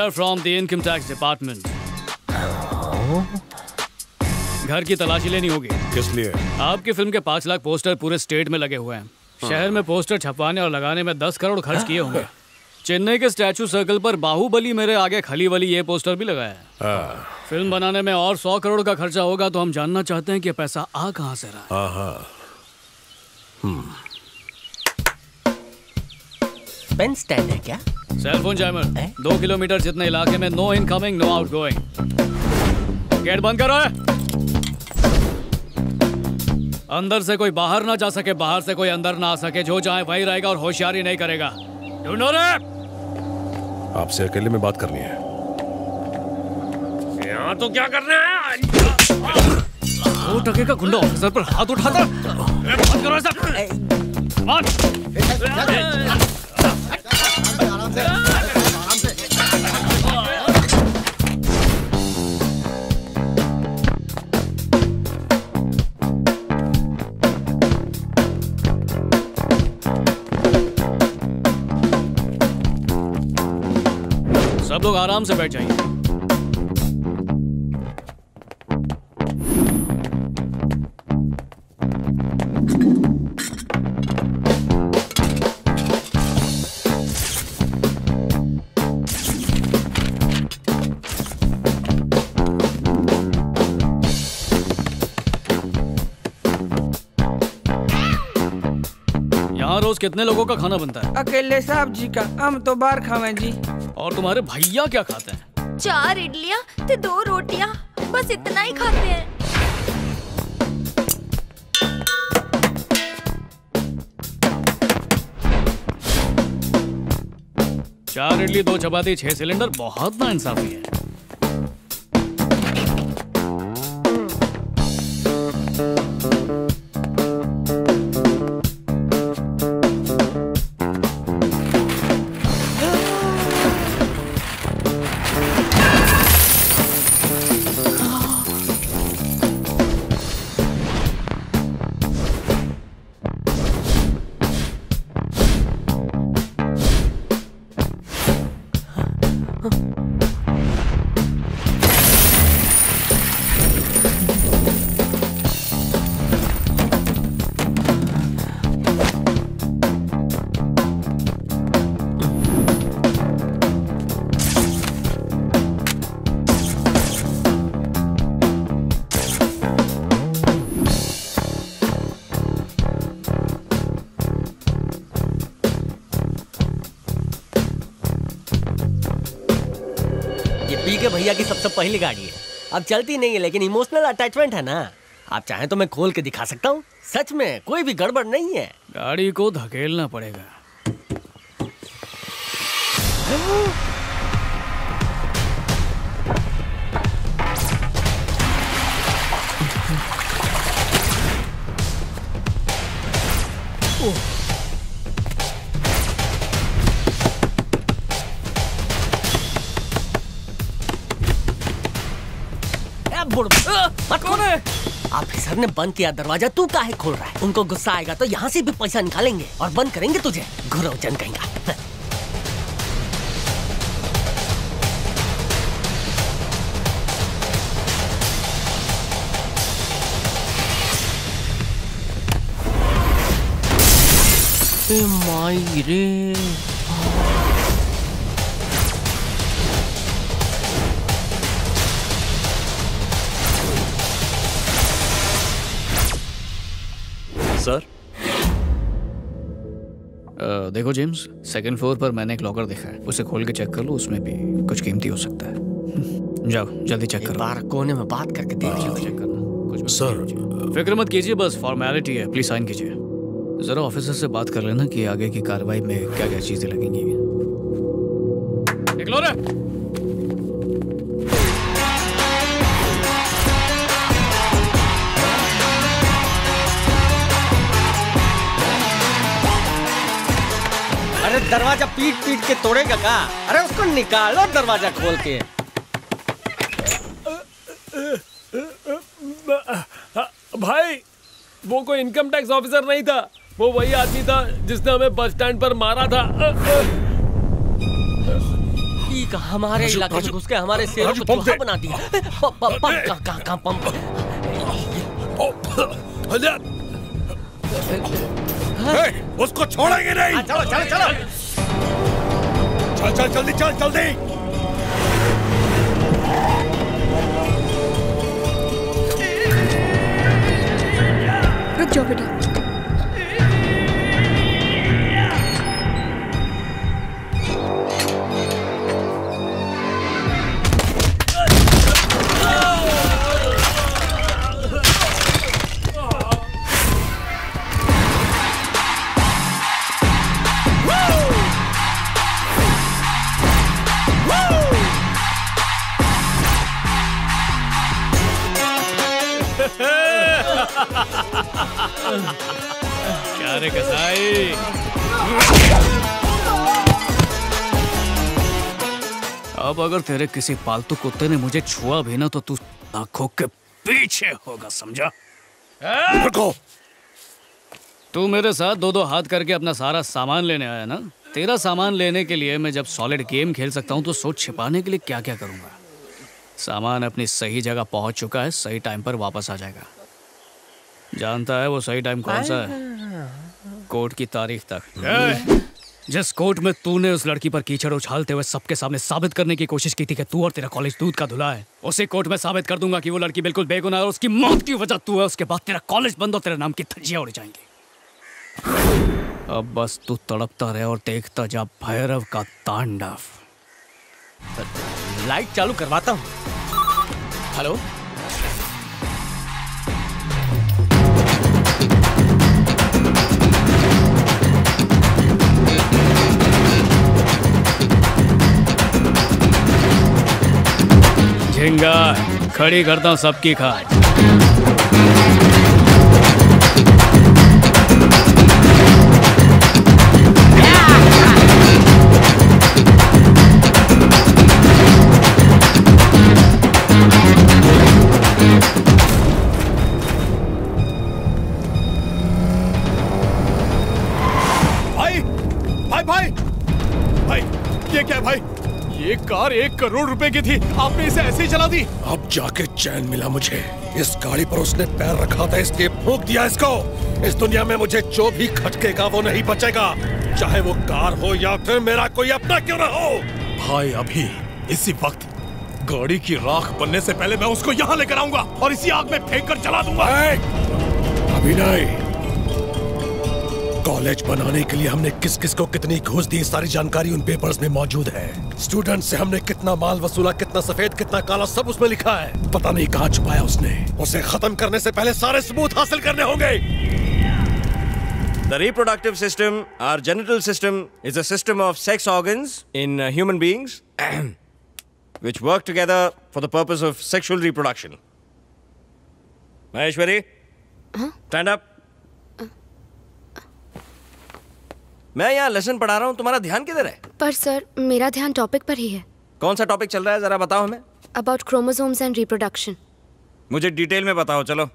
are from the income tax department. घर की तलाशी लेनी होगी। किस लिए? आपकी फिल्म के 5 लाख पोस्टर पूरे स्टेट में लगे हुए हैं। शहर में पोस्टर छपवाने और लगाने में 10 करोड़ खर्च किए होंगे। चेन्नई के स्टैचू सर्कल पर बाहुबली मेरे आगे खली वली ये पोस्टर भी लगाया है। फिल्म बनाने में और 100 करोड़ का खर्चा होगा, तो हम जानना चाहते हैं कि पैसा आ कहां से रहा है। पेन स्टैंड है क्या? Cellphone jammer. 2 किलोमीटर जितने इलाके में no incoming no outgoing. Gate बंद करो। अंदर से कोई बाहर ना जा सके, बाहर से कोई अंदर ना आ सके। जो चाहे वही रहेगा और होशियारी नहीं करेगा। You know that? आपसे अकेले में बात करनी है। यहाँ तो क्या करना है? 2 टके का गुंडा ऑफिसर पर हाथ उठाता। बंद करो सब। सब लोग आराम से बैठ जाइए। यहाँ रोज कितने लोगों का खाना बनता है? अकेले साहब जी का। हम तो बाहर खावे जी। और तुम्हारे भैया क्या खाते हैं? 4 इडलियाँ तो 2 रोटियाँ, बस इतना ही खाते हैं। चार इडली 2 चपाती 6 सिलेंडर, बहुत नाइंसाफी है। भैया की सबसे पहली गाड़ी है। अब चलती नहीं है, लेकिन इमोशनल अटैचमेंट है ना। आप चाहें तो मैं खोल के दिखा सकता हूँ। सच में कोई भी गड़बड़ नहीं है। गाड़ी को धकेलना पड़ेगा। कौन है? ऑफिसर ने बंद किया दरवाजा, तू काहे खोल रहा है? उनको गुस्सा आएगा तो यहाँ से भी पैसा निकालेंगे और बंद करेंगे तुझे। घुरौजन कहेंगा। माई रे, सर। देखो जेम्स, 2nd फ्लोर पर मैंने एक लॉकर देखा है, उसे खोल के चेक कर लो, उसमें भी कुछ कीमती हो सकता है। जाओ जल्दी चेक करो। बार कोने में बात करके देख लो। चेक करना कुछ सर। फिक्र मत कीजिए, बस फॉर्मेलिटी है। प्लीज साइन कीजिए। जरा ऑफिसर से बात कर लेना कि आगे की कार्रवाई में क्या क्या चीजें लगेंगी। निकलो रे। अरे दरवाजा पीट पीट के तोड़ेगा का? अरे उसको निकालो दरवाजा खोल के। भाई वो कोई इनकम टैक्स ऑफिसर नहीं था, वो वही आदमी था जिसने हमें बस स्टैंड पर मारा था। हमारे इलाके में घुस के हमारे शेरों को चूहा बना दिया। पंप कहाँ पंप? उसको छोड़ेंगे नहीं। चलो चलो चलो चल जल्दी चल जल्दी। रुक जाओ बेटा। क्या रे कसाई, अब अगर तेरे किसी पालतू कुत्ते ने मुझे छुआ भी ना तो तू आंखों के पीछे होगा, समझा? तू मेरे साथ दो हाथ करके अपना सारा सामान लेने आया ना? तेरा सामान लेने के लिए मैं जब सॉलिड गेम खेल सकता हूँ तो सोच छिपाने के लिए क्या क्या करूंगा। सामान अपनी सही जगह पहुंच चुका है, सही टाइम पर वापस आ जाएगा। जानता है वो सही टाइम कौन सा है? कोर्ट की तारीख तक। जिस कोर्ट में तूने उस लड़की पर कीचड़ उछालते हुए सबके सामने साबित करने की कोशिश की थी कि तू और तेरा कॉलेज दूध का धुला है, उसी कोर्ट में साबित कर दूंगा कि वो लड़की बिल्कुल बेगुनाह है और उसकी मौत की वजह तू है। उसके बाद तेरा कॉलेज बंद और तेरे नाम की धज्जियां उड़ जाएंगी। अब बस तू तड़पता रहे और देखता जा भैरव का तांडव। लाइट चालू करवाता हूँ। हेलो, झिंगा खड़ी करता हूँ सबकी खाट। भाई ये क्या है भाई? ये कार 1 करोड़ रुपए की थी, आपने इसे ऐसे ही चला दी? अब जाके चैन मिला मुझे। इस गाड़ी पर उसने पैर रखा था इसलिए फूंक दिया इसको। इस दुनिया में मुझे जो भी खटकेगा वो नहीं बचेगा, चाहे वो कार हो या फिर मेरा कोई अपना क्यों ना हो। भाई अभी इसी वक्त गाड़ी की राख बनने से पहले मैं उसको यहाँ लेकर आऊंगा और इसी आग में फेंक कर जला दूंगा। अभी नहीं, कॉलेज बनाने के लिए हमने किस किस को कितनी घूस दी, सारी जानकारी उन पेपर्स में मौजूद है। स्टूडेंट से हमने कितना माल वसूला, कितना सफेद कितना काला, सब उसमें लिखा है। पता नहीं कहाँ छुपाया उसने। उसे खत्म करने से पहले सारे सबूत हासिल करने होंगे। The reproductive system, our genital system, is a system of sex organs in human beings which work together for the purpose of sexual reproduction. Maheshwari, stand up. मैं यहाँ लेसन पढ़ा रहा हूँ, तुम्हारा ध्यान किधर है? पर सर मेरा ध्यान टॉपिक पर ही है। कौन सा टॉपिक चल रहा है जरा बताओ हमें। About chromosomes and reproduction. मुझे डिटेल में बताओ चलो।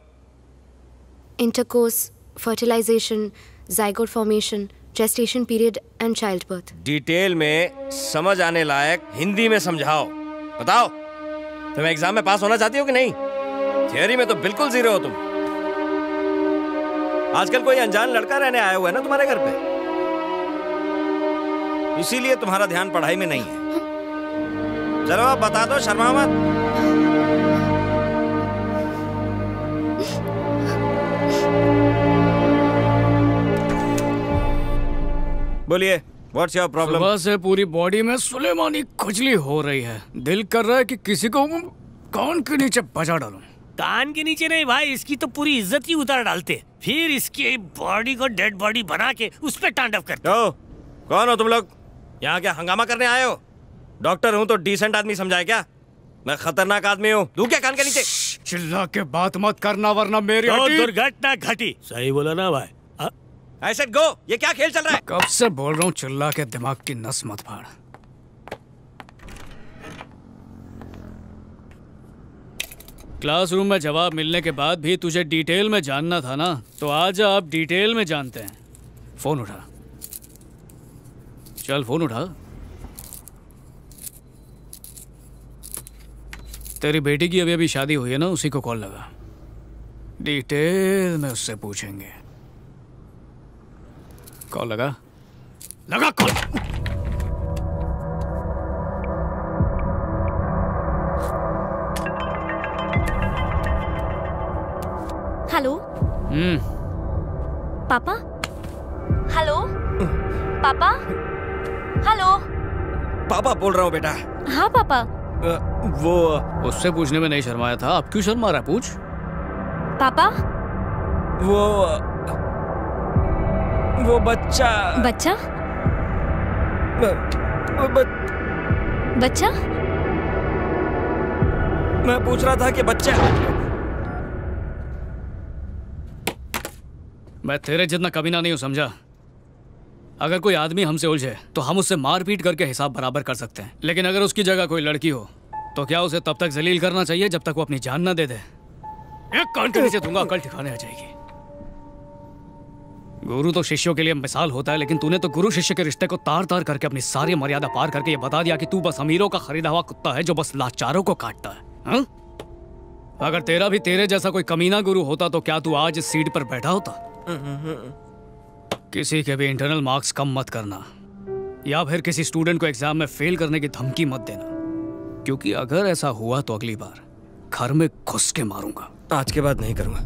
Intercourse, fertilization, zygote formation, gestation period and child birth. Detail में समझ आने लायक हिंदी में समझाओ। बताओ तुम एग्जाम में पास होना चाहती हो कि नहीं? थियरी में तो बिल्कुल जीरो हो तुम। आजकल कोई अनजान लड़का रहने आया हुआ है ना तुम्हारे घर पे, इसीलिए तुम्हारा ध्यान पढ़ाई में नहीं है। चलो आप बता दो, शर्मा मत। बोलिए, व्हाट्स योर प्रॉब्लम? सुबह से पूरी बॉडी में सुलेमानी खुजली हो रही है। दिल कर रहा है कि किसी को कान के नीचे बजा डालूं। कान के नीचे नहीं भाई, इसकी तो पूरी इज्जत ही उतार डालते, फिर इसकी बॉडी को डेड बॉडी बना के उस पे तांडव करते। कौन हो तुम लोग? यहाँ क्या हंगामा करने आए हो? डॉक्टर हूँ तो डिसेंट आदमी समझाए क्या? मैं खतरनाक आदमी हूँ। दूं क्या कान के नीचे? चिल्ला के बात मत करना वरना मेरी तो दुर्घटना घटी। सही बोला ना भाई? I said go। ये क्या खेल चल रहा है? कब से बोल रहा हूँ चिल्ला के दिमाग की नस मत फाड़। क्लासरूम में जवाब मिलने के बाद भी तुझे डिटेल में जानना था ना, तो आज आप डिटेल में जानते हैं। फोन उठा, चल फोन उठा। तेरी बेटी की अभी अभी शादी हुई है ना, उसी को कॉल लगा, डिटेल में उससे पूछेंगे। कॉल लगा कॉल। हेलो पापा। हेलो पापा। हेलो पापा बोल रहा हूँ बेटा। हाँ पापा। वो उससे पूछने में नहीं शर्माया था, अब क्यों शर्मा रहा है? पूछ। पापा वो बच्चा बच्चा बच्चा मैं पूछ रहा था कि बच्चा। मैं तेरे जितना कमीना नहीं हूं, समझा? अगर कोई आदमी हमसे उलझे तो हम उससे मारपीट करके हिसाब बराबर कर सकते हैं, लेकिन अगर उसकी जगह कोई लड़की हो तो क्या उसे तब तक जलील करना चाहिए जब तक वो अपनी जान ना दे दे। एक कान के नीचे दूंगा, कल ठिकाने आ जाएगी। गुरु तो शिष्यों के लिए मिसाल होता है, लेकिन तूने तो गुरु शिष्य के रिश्ते को तार तार करके अपनी सारी मर्यादा पार करके ये बता दिया कि तू बस अमीरों का खरीदा हुआ कुत्ता है जो बस लाचारों को काटता है। हा? अगर तेरा भी तेरे जैसा कोई कमीना गुरु होता तो क्या तू आज इस सीट पर बैठा होता? किसी के भी इंटरनल मार्क्स कम मत करना, या फिर किसी स्टूडेंट को एग्जाम में फेल करने की धमकी मत देना, क्योंकि अगर ऐसा हुआ तो अगली बार घर में घुस के मारूंगा। आज के बाद नहीं करूंगा।